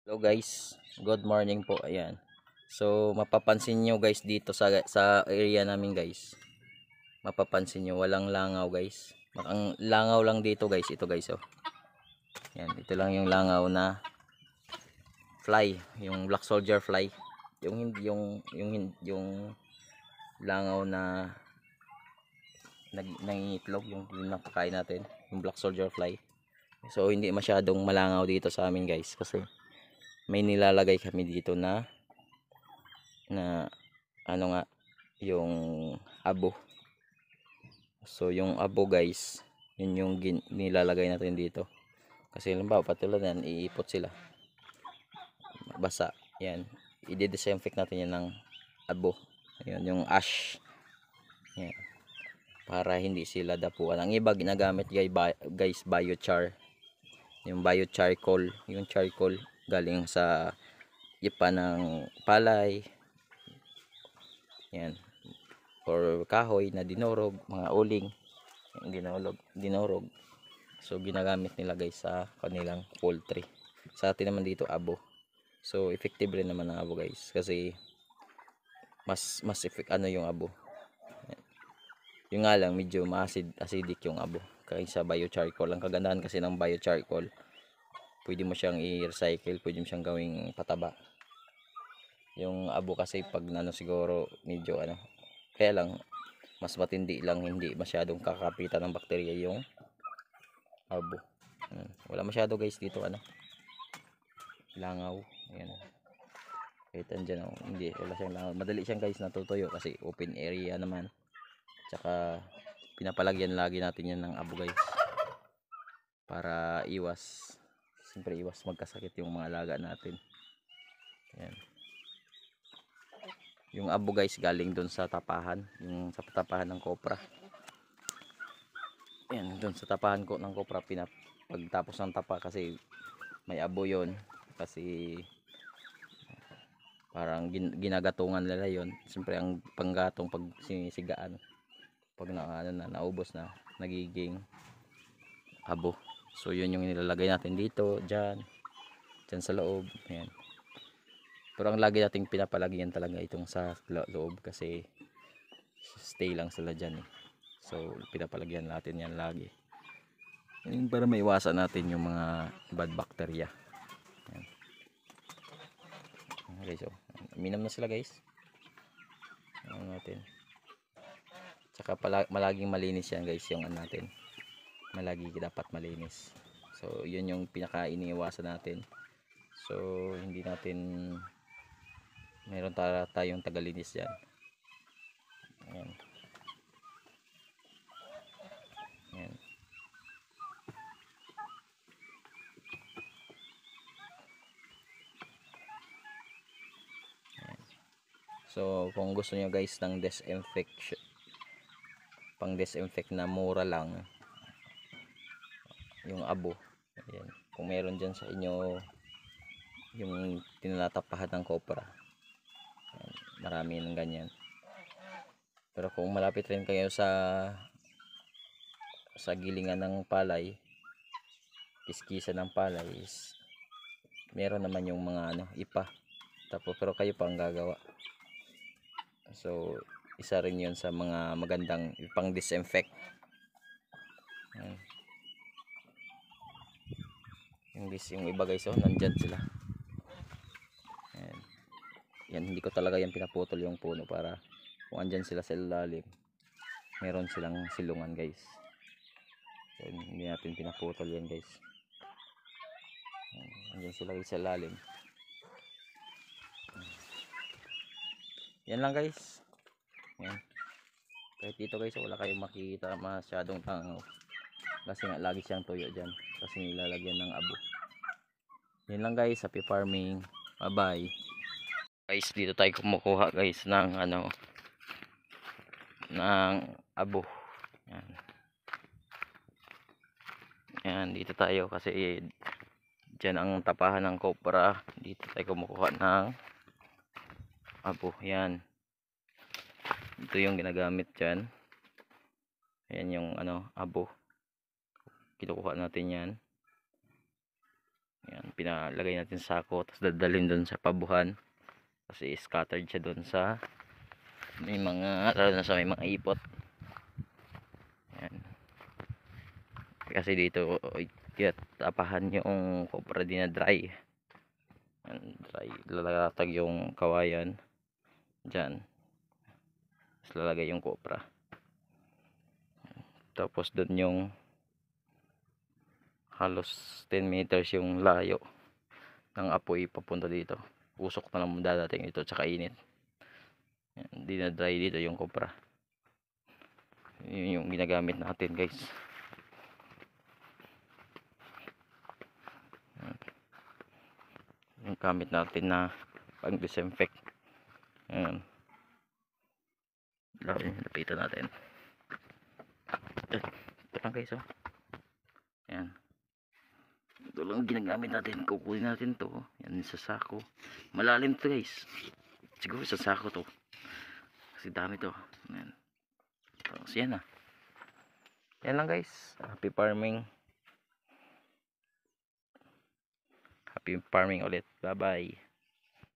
Hello guys, good morning po. Ayan. So mapapansin nyo guys dito sa area namin guys. Mapapansin nyo walang langaw guys. Ang langaw lang dito guys, ito guys oh. Yan, ito lang yung langaw na fly, yung black soldier fly. Yung hindi yung langaw na nangingitlog, yung napakain natin, yung black soldier fly. So hindi masyadong malangaw dito sa amin guys kasi may nilalagay kami dito na ano nga yung abo. So yung abo guys, yun yung nilalagay natin dito kasi halimbawa patulad yan, iipot sila basa, yan i-disinfect natin yan ng abo. Ayun, yung ash yan, para hindi sila dapuan. Ang iba ginagamit guys biochar, yung biocharcoal, yung charcoal galing sa ipa ng palay yan, or kahoy na dinurog, mga uling dinurog. So ginagamit nila guys sa kanilang poultry. Sa atin naman dito abo. So effective rin naman ang abo guys kasi mas effect yung abo. Yung nga lang medyo acidic yung abo kaysa biochar-coal. Ang kagandahan kasi ng biochar-coal, pwede mo siyang i-recycle, pwede mo siyang gawing pataba. Yung abo kasi pag siguro medyo kaya lang mas matindi lang, hindi masyadong kakapitan ng bakterya yung abo. Wala masyado guys dito langaw. Ayan, kahit andyan hindi, wala siyang langaw. Madali siyang guys natutuyo kasi open area naman, tsaka pinapalagyan lagi natin yan ng abo guys para siyempre iwas magkasakit yung mga alaga natin. Ayan. Yung abo guys galing doon sa tapahan, yung sa tapahan ng kopra. Yan, doon sa tapahan ko ng kopra, pagtapos ng tapa kasi may abo yon kasi parang ginagatungan nila yon. Siyempre ang panggatong pag sinisigaan, pag naubos na, nagiging abo. So yun yung nilalagay natin dito, dyan sa loob. Yan. Pero ang lagi nating pinapalagyan talaga itong sa loob kasi stay lang sila dyan eh. So pinapalagyan natin yan lagi para maiwasan natin yung mga bad bacteria. Ayan. Okay, so minam na sila guys. Natin. Tsaka malaging malinis yan guys yung natin. Malagi dapat malinis. So yun yung pinaka iniiwasan natin. So hindi natin meron tayong tagalinis yan. Ayan. Ayan. So kung gusto niyo guys ng disinfection, pang disinfect na mura lang, yung abo. Ayan. Kung meron dyan sa inyo yung tinatapahan ng kopra, ayan, marami ng ganyan. Pero kung malapit rin kayo sa gilingan ng palay, kiskisa ng palay, meron naman yung mga ipa. Tapos pero kayo pa ang gagawa. So isa rin yun sa mga magandang pang disinfect. Yung iba guys nandyan sila. Ayan. Yan, hindi ko talaga yan pinaputol yung puno para kung andyan sila sa ilalim meron silang silungan guys. So, hindi natin pinaputol yan guys. Andyan sila guys sa ilalim. Yan lang guys. Yan. Kahit dito guys wala kayong makikita masyadong tangaw kasi nga lagi siyang tuyo dyan kasi nilalagyan ng abo. Yan lang guys, happy farming, bye bye guys. Dito tayo kumukuha guys ng ng abo. Yan. Yan, dito tayo kasi dyan ang tapahan ng kopra. Dito tayo kumukuha ng abo. Yan, ito yung ginagamit dyan. Ayan yung abo, kinukuha natin yan. Yan, pinalagay natin sa sako, tapos dadalhin doon sa pabuhan. Kasi scattered siya doon sa may mga, lalo na sa may mga ipot. Yan. Kasi dito, tapahan yung kopra din na dry. Yan, dry. Lalatag yung kawayan. Diyan. Tapos lalagay yung kopra. Tapos doon yung halos 10 meters yung layo ng apoy papunta dito. Usok na lang dadating dito, tsaka init. Hindi na dry dito yung kopra. Yun yung ginagamit natin, guys. Yung gamit natin na pang disinfect. Ayan. Lapitan natin. Ito lang, guys, oh. Ayan. Ito lang ginagamit natin. Kukunin natin to. Yan sa sako. Malalim to, guys. Siguro sa sako to. Kasi dami to. Ayan. Tapos yan na. Yan lang, guys. Happy farming. Happy farming ulit. Bye bye.